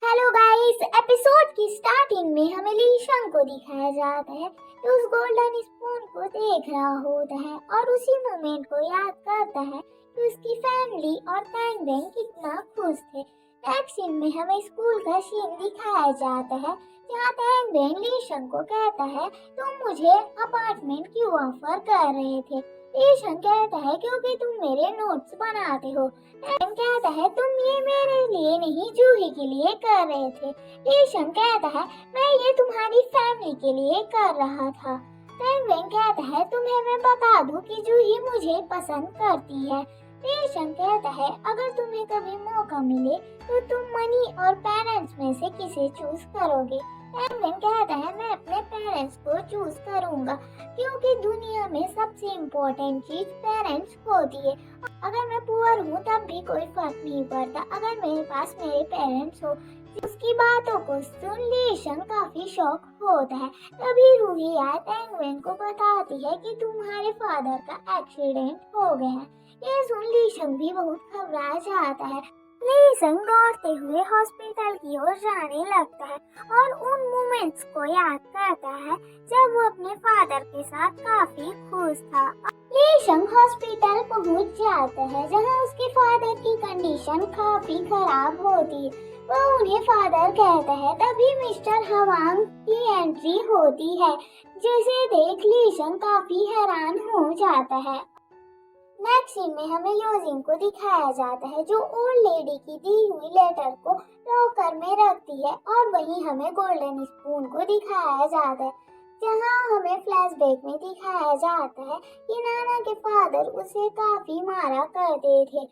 Hello guys, episode की starting में हमें लीशंग को दिखाया जाता है तो उस गोल्डन स्पून को देख रहा होता है और उसी मोमेंट को याद करता है कि उसकी फैमिली और टैंग वेंग कितना खुश थे। नेक्स्ट सीन में हमें स्कूल का सीन दिखाया जाता है जहाँ टैंग वेंग लीशंग को कहता है तुम मुझे अपार्टमेंट क्यों ऑफर कर रहे थे। लीशंग कहता है क्योंकि तुम मेरे नोट्स बनाते हो। टैंग कहता है तुम ये मेरे लिए नहीं जूही के लिए कर रहे थे। लीशंग कहता है मैं ये तुम्हारी फैमिली के लिए कर रहा था। टैंग वेंग कहता है तुम्हें मैं बता दूं कि जूही मुझे पसंद करती है। लीशंग कहता है अगर तुम्हें कभी मौका मिले तो तुम मनी और पेरेंट्स में से किसे चूज करोगे। टैंग वेंग कहता है मैं अपने पेरेंट्स को चूज करूंगा क्योंकि दुनिया में सबसे इम्पोर्टेंट चीज पेरेंट्स होती है। अगर मैं पुअर हूँ तब भी कोई फर्क नहीं पड़ता अगर मेरे पास मेरे पेरेंट्स हो। उसकी बातों को सुन लीशंग काफी शॉक होता है। तभी रूहिया टैंग वेंग को बताती है कि तुम्हारे फादर का एक्सीडेंट हो गया है। ये सुन लीशंग भी बहुत घबरा जाता है। लीशंग दौड़ते हुए हॉस्पिटल की ओर जाने लगता है और उन मोमेंट्स को याद करता है जब वो अपने फादर के साथ काफी खुश था। लीशंग हॉस्पिटल पहुंच जाता है जहां उसके फादर की कंडीशन काफी खराब होती है। वो उन्हें फादर कहता है तभी मिस्टर हवांग की एंट्री होती है जिसे देख लीशंग काफी हैरान हो जाता है। नेक्स्ट सीन में हमें योजिन को दिखाया जाता है जो ओल्ड लेडी की दी हुई लेटर को लॉकर में रखती है और वहीं हमें गोल्डन स्पून को दिखाया जाता है जहां हमें फ्लैशबैक में दिखाया जाता है कि नाना के फादर उसे काफी मारा करते थे।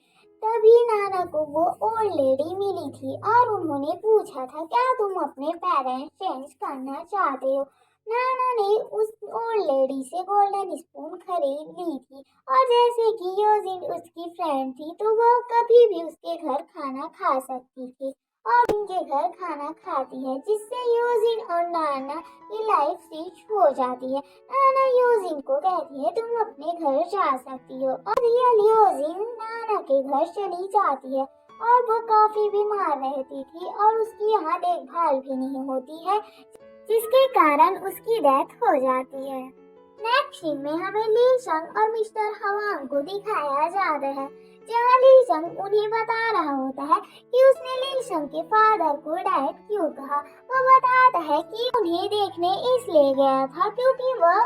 तभी नाना को वो ओल्ड लेडी मिली थी और उन्होंने पूछा था क्या तुम अपने पेरेंट्स चेंज करना चाहते हो। नाना ने उस ओल्ड लेडी से गोल्डन स्पून खरीद ली थी और जैसे कि योजिन उसकी फ्रेंड थी तो वह कभी भी उसके घर खाना खा सकती थी और उनके घर खाना खाती है जिससे योजिन और नाना की लाइफ स्विच हो जाती है। नाना योजिन को कहती है तुम अपने घर जा सकती हो और रियल योजिन नाना के घर चली जाती है और वो काफी बीमार रहती थी और उसकी यहाँ देखभाल भी नहीं होती है जिसके कारण उसकी डेथ हो जाती है। नेक्स्ट सीन में हमें लीशंग और मिस्टर हवांग को दिखाया जाता है जहाँ लीशंग उन्हें बता रहा होता है कि उसने लीशंग के फादर को डैड क्यों कहा। वो बताता है कि उन्हें देखने इसलिए गया था क्योंकि वह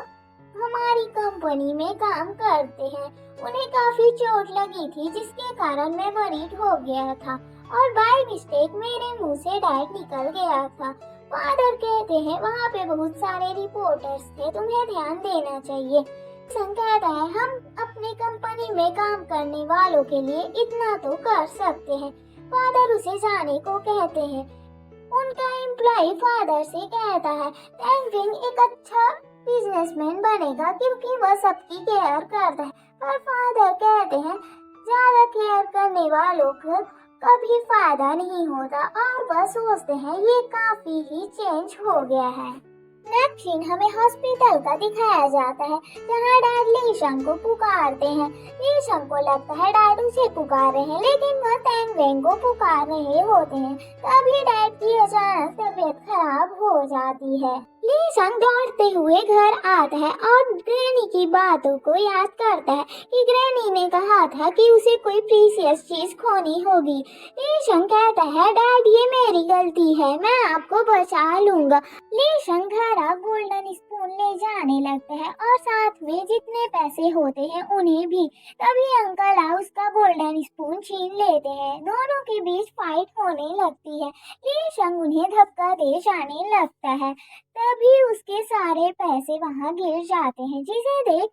हमारी कंपनी में काम करते हैं। उन्हें काफी चोट लगी थी जिसके कारण मैं वरीड हो गया था और बाय मिस्टेक मेरे मुंह से डैड निकल गया था। फादर कहते हैं वहाँ पे बहुत सारे रिपोर्टर्स थे तुम्हें ध्यान देना चाहिए। लीशंग कहता है हम अपने कंपनी में काम करने वालों के लिए इतना तो कर सकते हैं। फादर उसे जाने को कहते हैं। उनका एम्प्लॉय फादर से कहता है टैंग वेंग एक अच्छा बिजनेसमैन बनेगा क्योंकि वह सबकी केयर करता है। पर फादर कहते हैं ज्यादा केयर करने वालों को कभी फायदा नहीं होता और वह सोचते हैं ये काफी ही चेंज हो गया है। नेक्स्ट सीन हमें हॉस्पिटल का दिखाया जाता है जहाँ डैड लीशंग को पुकारते हैं। लीशंग को लगता है डैड उसे पुकार रहे हैं लेकिन वह टैंग वेंग को पुकार रहे होते हैं। तभी डैड की अचानक तबीयत खराब हो जाती है। लीशंग दौड़ते हुए घर आता है और ग्रैनी की बातों को याद करता है कि ग्रैनी ने कहा था कि उसे कोई प्रीशियस चीज खोनी होगी। लीशंग कहता है डैड ये मेरी गलती है मैं आपको बचा लूंगा। लीशंग घर गोल्डन स्पून ले जाने लगता है और साथ में जितने पैसे होते हैं उन्हें भी। तभी अंकल उसका गोल्डन स्पून छीन लेते हैं। दोनों के बीच फाइट होने लगती है। लीशंग उन्हें धक्का दे जाने लगता है तभी उसके सारे पैसे वहां गिर जाते हैं जिसे देख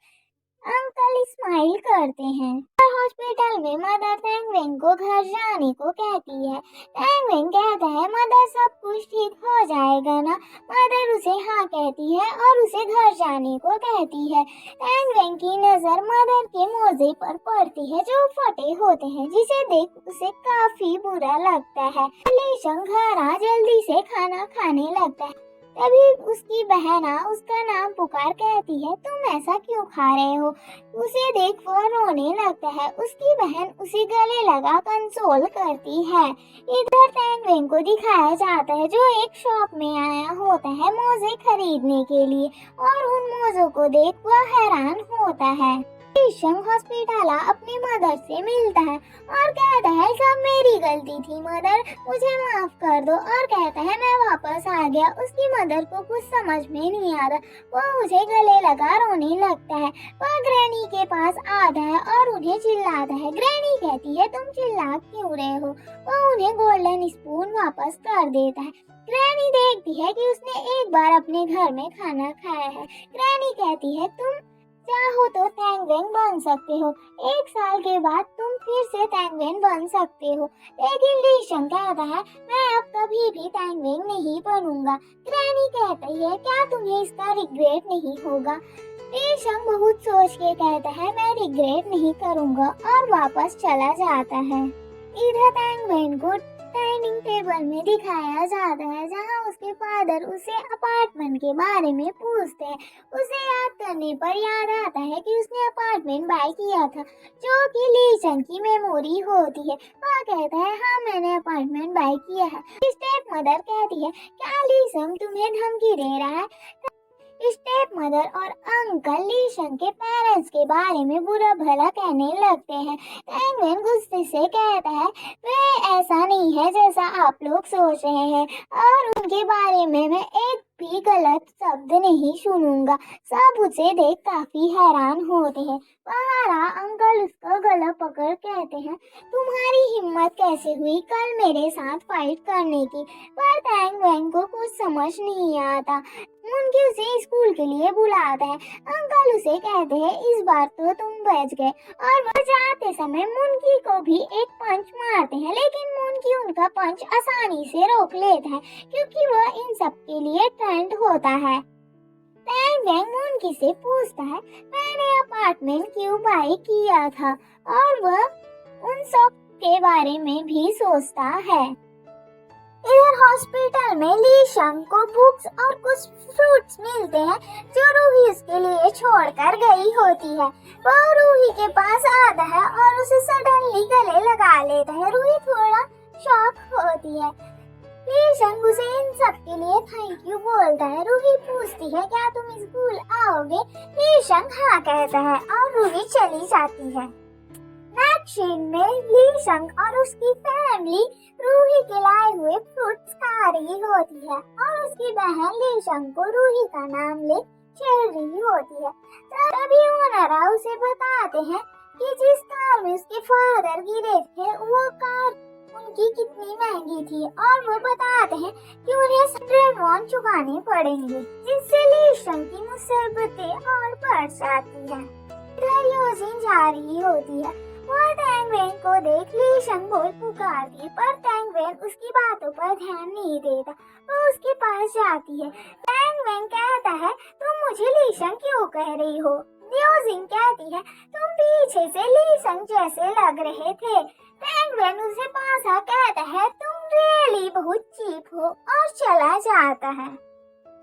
अंकल स्माइल करते हैं। हॉस्पिटल में मदर टैंग वेंग को घर जाने को कहती है। टैंग वेंग कहता है मदर सब कुछ ठीक हो जाएगा ना। मदर उसे हाँ कहती है और उसे घर जाने को कहती है। टैंग वेंग की नजर मदर के मोजे पर पड़ती है जो फटे होते हैं जिसे देख उसे काफी बुरा लगता है। लीशंग घर जल्दी से खाना खाने लगता है। तभी उसकी बहन उसका नाम पुकार कहती है, तुम ऐसा क्यों खा रहे हो? उसे देख वो रोने लगता है। उसकी बहन उसे गले लगा कंसोल करती है। इधर टैंग वेंग को दिखाया जाता है जो एक शॉप में आया होता है मोजे खरीदने के लिए, और उन मोजों को देख वह हैरान होता है। लीशंग हॉस्पिटल अपनी मदर से मिलता है और कहता है सब मेरी गलती थी मदर, मुझे माफ कर दो। और कहता है मैं वापस आ गया। उसकी मदर को कुछ समझ में नहीं आ रहा, वो उसे गले लगा रोने लगता है। वह ग्रैनी के पास आता है और उन्हें चिल्लाता है। ग्रैनी कहती है तुम चिल्ला क्यों रहे हो? वो उन्हें गोल्डन स्पून वापस कर देता है। ग्रैनी देखती है कि उसने एक बार अपने घर में खाना खाया है। ग्रैनी कहती है तुम चाहो तो टैंग वेंग बन सकते हो, 1 साल के बाद तुम फिर से टैंग वेंग बन सकते हो। लेकिन लीशंग कहता है मैं अब कभी भी टैंग वेंग नहीं बनूंगा। ग्रैनी कहती है क्या तुम्हें इसका रिग्रेट नहीं होगा? लीशंग बहुत सोच के कहता है मैं रिग्रेट नहीं करूंगा और वापस चला जाता है। इधर टैंग वेंग को डाइनिंग टेबल में दिखाया जाता है जहां उसके फादर उसे अपार्टमेंट के बारे में पूछते हैं। उसे याद करने पर याद आता है कि उसने अपार्टमेंट बाय किया था जो कि लीशंग की मेमोरी होती है। वह कहता है हाँ मैंने अपार्टमेंट बाय किया है। स्टेप मदर कहती है क्या लीशंग तुम्हें धमकी दे रहा है? स्टेप मदर और अंकल लीशंग के पेरेंट्स के बारे में बुरा भला कहने लगते हैं। टैंग वेंग गुस्से से कहता है वे ऐसा नहीं है जैसा आप लोग सोच रहे हैं और उनके बारे में मैं एक भी गलत शब्द नहीं सुनूंगा। सब उसे देख काफी हैरान होते हैं। वहां अंकल उसका गला पकड़ कहते हैं तुम्हारी हिम्मत कैसे हुई कल मेरे साथ फाइट करने की? पर टैंग वेंग को कुछ समझ नहीं आता। मुनकी उसे स्कूल के लिए बुलाता है। अंकल उसे कहते हैं इस बार तो तुम बच गए, और वह जाते समय मुनकी को भी एक पंच मारते हैं, लेकिन मुनकी उनका पंच आसानी से रोक लेता है क्योंकि वह इन सब के लिए ट्रेंड होता है। टैंग वेंग मुनकी से पूछता है मैंने अपार्टमेंट क्यों बाय किया था, और वह उन सब के बारे में भी सोचता है। इधर हॉस्पिटल में लीशंग को बुक्स और कुछ फ्रूट्स मिलते हैं जो रूही उसके लिए छोड़कर गई होती है। वह रूही के पास आता है और उसे सडनली गले लगा लेता है। रूही थोड़ा शॉक होती है। लीशंग उसे इन सब के लिए थैंक यू बोलता है। रूही पूछती है क्या तुम स्कूल आओगे? लीशंग हाँ कहता है और रूही चली जाती है। नेक्स्ट सीन में लीशंग और उसकी फैमिली रूही के लाए हुए फ्रूट्स खा रही होती है और उसकी बहन लीशंग को रूही का नाम ले छेड़ रही होती है। तभी ओनर उसे बताते हैं कि जिस कार में उसके फादर गिरे थे वो कार उनकी कितनी महंगी थी, और वो बताते हैं कि उन्हें 100 वॉन चुकाने पड़ेंगे, जिससे लीशंग की मुसीबतें और बढ़ जाती है। इधर योजिन जा रही होती है। वो टैंग वेंग को देख लीशंग बोल पुकारती है, पर टैंग वेंग उसकी बातों पर ध्यान नहीं देता। वो उसके पास जाती है। टैंग वेंग कहता है तुम मुझे लीशंग क्यों कह रही हो? योजिन कहती है तुम पीछे से लीशंग जैसे लग रहे थे। टैंग वेंग उसे पास कहता है तुम रियली बहुत चीप हो, और चला जाता है।